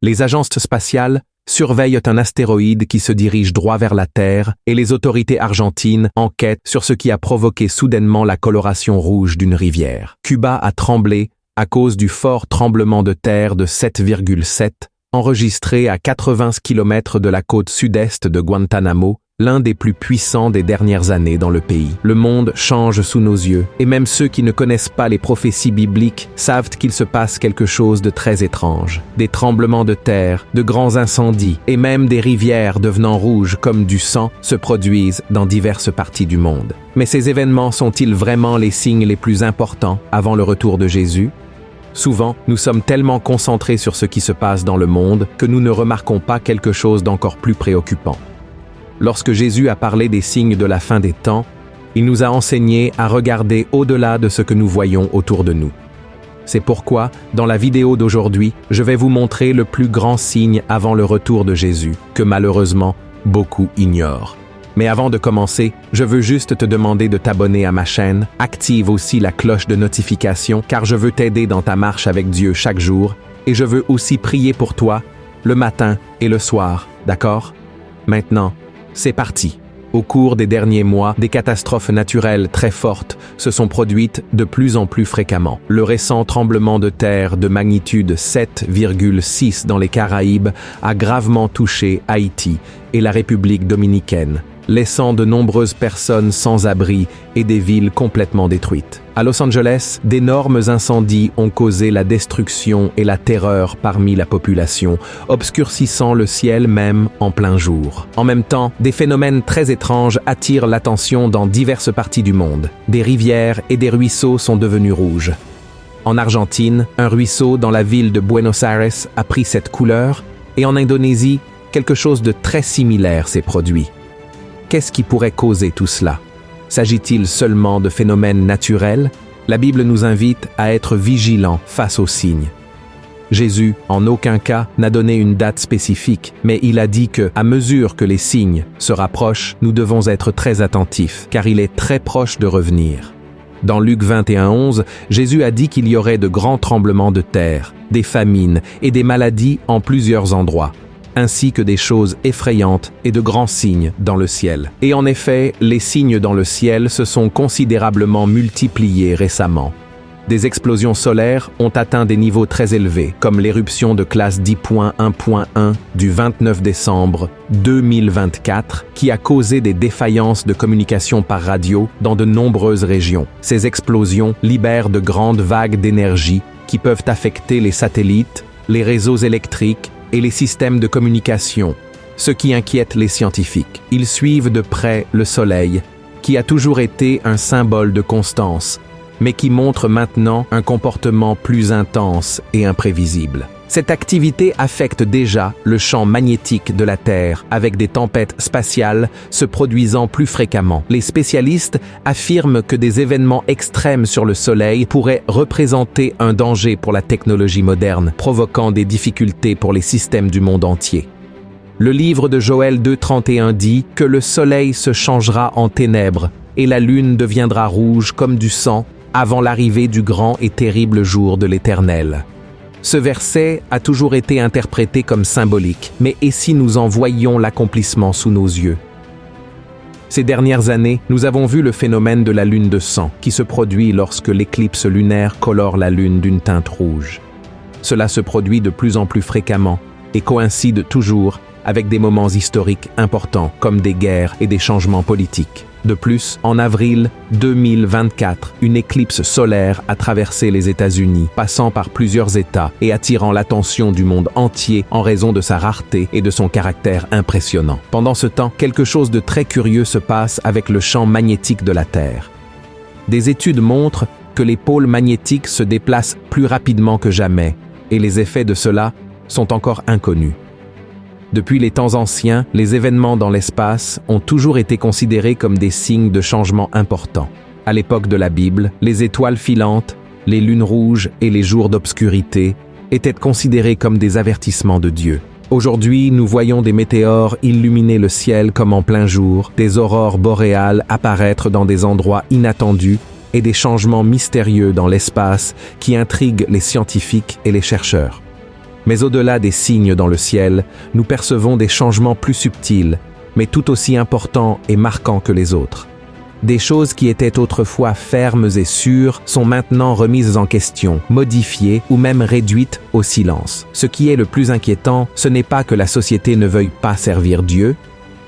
Les agences spatiales surveillent un astéroïde qui se dirige droit vers la Terre et les autorités argentines enquêtent sur ce qui a provoqué soudainement la coloration rouge d'une rivière. Cuba a tremblé à cause du fort tremblement de terre de 7,7 enregistré à 80 km de la côte sud-est de Guantanamo, l'un des plus puissants des dernières années dans le pays. Le monde change sous nos yeux, et même ceux qui ne connaissent pas les prophéties bibliques savent qu'il se passe quelque chose de très étrange. Des tremblements de terre, de grands incendies, et même des rivières devenant rouges comme du sang se produisent dans diverses parties du monde. Mais ces événements sont-ils vraiment les signes les plus importants avant le retour de Jésus? Souvent, nous sommes tellement concentrés sur ce qui se passe dans le monde que nous ne remarquons pas quelque chose d'encore plus préoccupant. Lorsque Jésus a parlé des signes de la fin des temps, il nous a enseigné à regarder au-delà de ce que nous voyons autour de nous. C'est pourquoi, dans la vidéo d'aujourd'hui, je vais vous montrer le plus grand signe avant le retour de Jésus, que malheureusement, beaucoup ignorent. Mais avant de commencer, je veux juste te demander de t'abonner à ma chaîne, active aussi la cloche de notification car je veux t'aider dans ta marche avec Dieu chaque jour et je veux aussi prier pour toi le matin et le soir, d'accord? Maintenant, c'est parti. Au cours des derniers mois, des catastrophes naturelles très fortes se sont produites de plus en plus fréquemment. Le récent tremblement de terre de magnitude 7,6 dans les Caraïbes a gravement touché Haïti et la République dominicaine, laissant de nombreuses personnes sans abri et des villes complètement détruites. À Los Angeles, d'énormes incendies ont causé la destruction et la terreur parmi la population, obscurcissant le ciel même en plein jour. En même temps, des phénomènes très étranges attirent l'attention dans diverses parties du monde. Des rivières et des ruisseaux sont devenus rouges. En Argentine, un ruisseau dans la ville de Buenos Aires a pris cette couleur, et en Indonésie, quelque chose de très similaire s'est produit. Qu'est-ce qui pourrait causer tout cela? S'agit-il seulement de phénomènes naturels? La Bible nous invite à être vigilants face aux signes. Jésus, en aucun cas, n'a donné une date spécifique, mais il a dit que, à mesure que les signes se rapprochent, nous devons être très attentifs, car il est très proche de revenir. Dans Luc 21:11, Jésus a dit qu'il y aurait de grands tremblements de terre, des famines et des maladies en plusieurs endroits, ainsi que des choses effrayantes et de grands signes dans le ciel. Et en effet, les signes dans le ciel se sont considérablement multipliés récemment. Des explosions solaires ont atteint des niveaux très élevés, comme l'éruption de classe 10.1.1 du 29 décembre 2024, qui a causé des défaillances de communication par radio dans de nombreuses régions. Ces explosions libèrent de grandes vagues d'énergie qui peuvent affecter les satellites, les réseaux électriques, et les systèmes de communication, ce qui inquiète les scientifiques. Ils suivent de près le Soleil, qui a toujours été un symbole de constance, mais qui montre maintenant un comportement plus intense et imprévisible. Cette activité affecte déjà le champ magnétique de la Terre, avec des tempêtes spatiales se produisant plus fréquemment. Les spécialistes affirment que des événements extrêmes sur le Soleil pourraient représenter un danger pour la technologie moderne, provoquant des difficultés pour les systèmes du monde entier. Le livre de Joël 2:31 dit que le Soleil se changera en ténèbres et la Lune deviendra rouge comme du sang avant l'arrivée du grand et terrible jour de l'Éternel. Ce verset a toujours été interprété comme symbolique, mais et si nous en voyions l'accomplissement sous nos yeux? Ces dernières années, nous avons vu le phénomène de la lune de sang, qui se produit lorsque l'éclipse lunaire colore la lune d'une teinte rouge. Cela se produit de plus en plus fréquemment et coïncide toujours avec des moments historiques importants, comme des guerres et des changements politiques. De plus, en avril 2024, une éclipse solaire a traversé les États-Unis, passant par plusieurs États et attirant l'attention du monde entier en raison de sa rareté et de son caractère impressionnant. Pendant ce temps, quelque chose de très curieux se passe avec le champ magnétique de la Terre. Des études montrent que les pôles magnétiques se déplacent plus rapidement que jamais, et les effets de cela sont encore inconnus. Depuis les temps anciens, les événements dans l'espace ont toujours été considérés comme des signes de changement importants. À l'époque de la Bible, les étoiles filantes, les lunes rouges et les jours d'obscurité étaient considérés comme des avertissements de Dieu. Aujourd'hui, nous voyons des météores illuminer le ciel comme en plein jour, des aurores boréales apparaître dans des endroits inattendus et des changements mystérieux dans l'espace qui intriguent les scientifiques et les chercheurs. Mais au-delà des signes dans le ciel, nous percevons des changements plus subtils, mais tout aussi importants et marquants que les autres. Des choses qui étaient autrefois fermes et sûres sont maintenant remises en question, modifiées ou même réduites au silence. Ce qui est le plus inquiétant, ce n'est pas que la société ne veuille pas servir Dieu,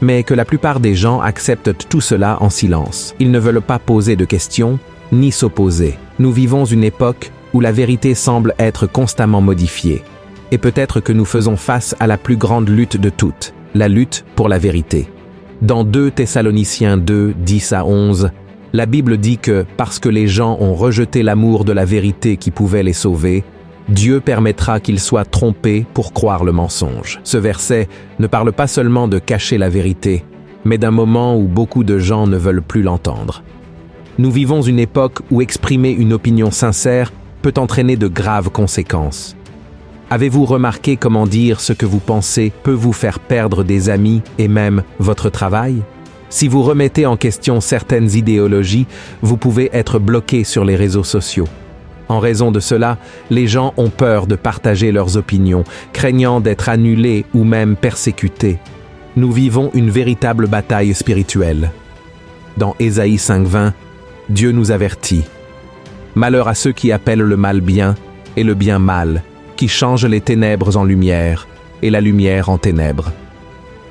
mais que la plupart des gens acceptent tout cela en silence. Ils ne veulent pas poser de questions, ni s'opposer. Nous vivons une époque où la vérité semble être constamment modifiée. Et peut-être que nous faisons face à la plus grande lutte de toutes, la lutte pour la vérité. Dans 2 Thessaloniciens 2, 10 à 11, la Bible dit que parce que les gens ont rejeté l'amour de la vérité qui pouvait les sauver, Dieu permettra qu'ils soient trompés pour croire le mensonge. Ce verset ne parle pas seulement de cacher la vérité, mais d'un moment où beaucoup de gens ne veulent plus l'entendre. Nous vivons une époque où exprimer une opinion sincère peut entraîner de graves conséquences. Avez-vous remarqué comment dire ce que vous pensez peut vous faire perdre des amis et même votre travail? Si vous remettez en question certaines idéologies, vous pouvez être bloqué sur les réseaux sociaux. En raison de cela, les gens ont peur de partager leurs opinions, craignant d'être annulés ou même persécutés. Nous vivons une véritable bataille spirituelle. Dans Ésaïe 5:20, Dieu nous avertit. Malheur à ceux qui appellent le mal bien et le bien mal, qui changent les ténèbres en lumière et la lumière en ténèbres.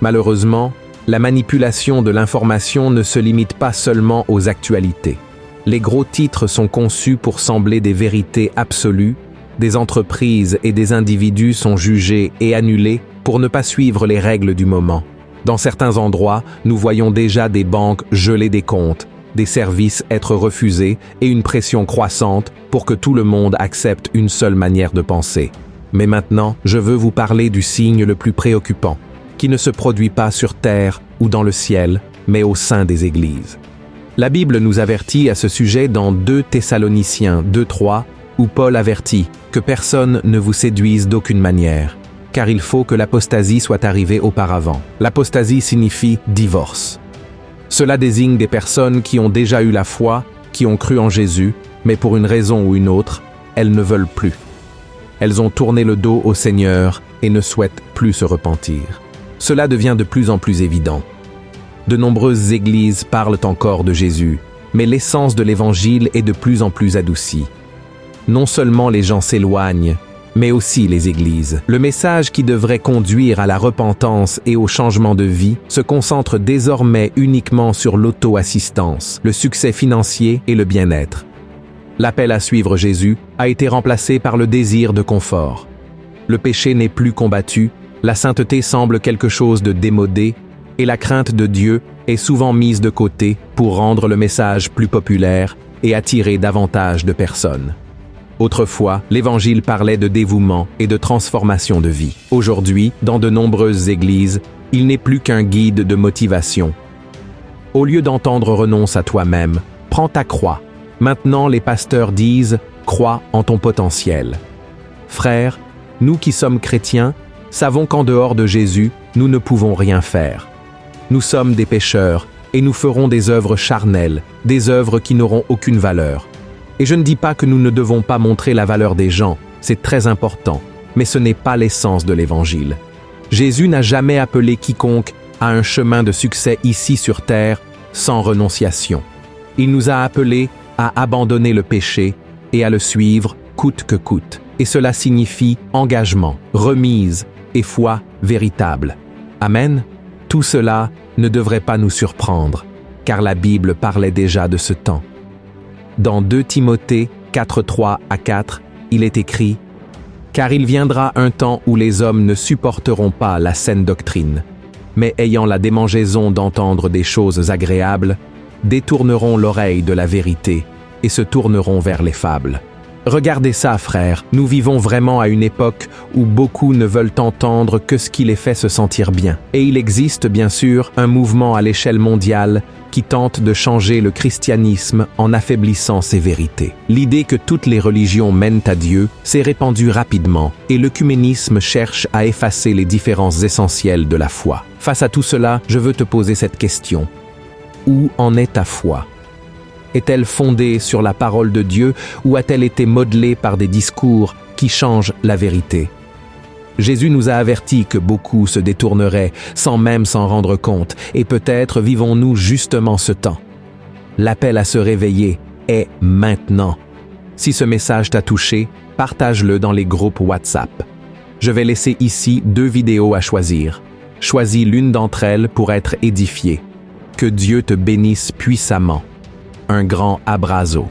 Malheureusement, la manipulation de l'information ne se limite pas seulement aux actualités. Les gros titres sont conçus pour sembler des vérités absolues, des entreprises et des individus sont jugés et annulés pour ne pas suivre les règles du moment. Dans certains endroits, nous voyons déjà des banques geler des comptes, des services être refusés et une pression croissante pour que tout le monde accepte une seule manière de penser. Mais maintenant, je veux vous parler du signe le plus préoccupant, qui ne se produit pas sur terre ou dans le ciel, mais au sein des églises. La Bible nous avertit à ce sujet dans 2 Thessaloniciens 2:3, où Paul avertit que personne ne vous séduise d'aucune manière, car il faut que l'apostasie soit arrivée auparavant. L'apostasie signifie divorce. Cela désigne des personnes qui ont déjà eu la foi, qui ont cru en Jésus, mais pour une raison ou une autre, elles ne veulent plus. Elles ont tourné le dos au Seigneur et ne souhaitent plus se repentir. Cela devient de plus en plus évident. De nombreuses églises parlent encore de Jésus, mais l'essence de l'Évangile est de plus en plus adoucie. Non seulement les gens s'éloignent, mais aussi les églises. Le message qui devrait conduire à la repentance et au changement de vie se concentre désormais uniquement sur l'auto-assistance, le succès financier et le bien-être. L'appel à suivre Jésus a été remplacé par le désir de confort. Le péché n'est plus combattu, la sainteté semble quelque chose de démodé, et la crainte de Dieu est souvent mise de côté pour rendre le message plus populaire et attirer davantage de personnes. Autrefois, l'Évangile parlait de dévouement et de transformation de vie. Aujourd'hui, dans de nombreuses églises, il n'est plus qu'un guide de motivation. Au lieu d'entendre « renonce à toi-même », prends ta croix. Maintenant, les pasteurs disent « crois en ton potentiel ». Frères, nous qui sommes chrétiens, savons qu'en dehors de Jésus, nous ne pouvons rien faire. Nous sommes des pécheurs et nous ferons des œuvres charnelles, des œuvres qui n'auront aucune valeur. Et je ne dis pas que nous ne devons pas montrer la valeur des gens, c'est très important, mais ce n'est pas l'essence de l'Évangile. Jésus n'a jamais appelé quiconque à un chemin de succès ici sur terre sans renonciation. Il nous a appelés à abandonner le péché et à le suivre coûte que coûte. Et cela signifie engagement, remise et foi véritable. Amen. Tout cela ne devrait pas nous surprendre, car la Bible parlait déjà de ce temps. Dans 2 Timothée 4:3 à 4, il est écrit « Car il viendra un temps où les hommes ne supporteront pas la saine doctrine, mais ayant la démangeaison d'entendre des choses agréables, détourneront l'oreille de la vérité et se tourneront vers les fables. » Regardez ça, frères, nous vivons vraiment à une époque où beaucoup ne veulent entendre que ce qui les fait se sentir bien. Et il existe, bien sûr, un mouvement à l'échelle mondiale qui tente de changer le christianisme en affaiblissant ses vérités. L'idée que toutes les religions mènent à Dieu s'est répandue rapidement et l'œcuménisme cherche à effacer les différences essentielles de la foi. Face à tout cela, je veux te poser cette question. Où en est ta foi ? Est-elle fondée sur la parole de Dieu ou a-t-elle été modelée par des discours qui changent la vérité? Jésus nous a avertis que beaucoup se détourneraient sans même s'en rendre compte, et peut-être vivons-nous justement ce temps. L'appel à se réveiller est maintenant. Si ce message t'a touché, partage-le dans les groupes WhatsApp. Je vais laisser ici 2 vidéos à choisir. Choisis l'une d'entre elles pour être édifié. Que Dieu te bénisse puissamment. Un grand abrazo.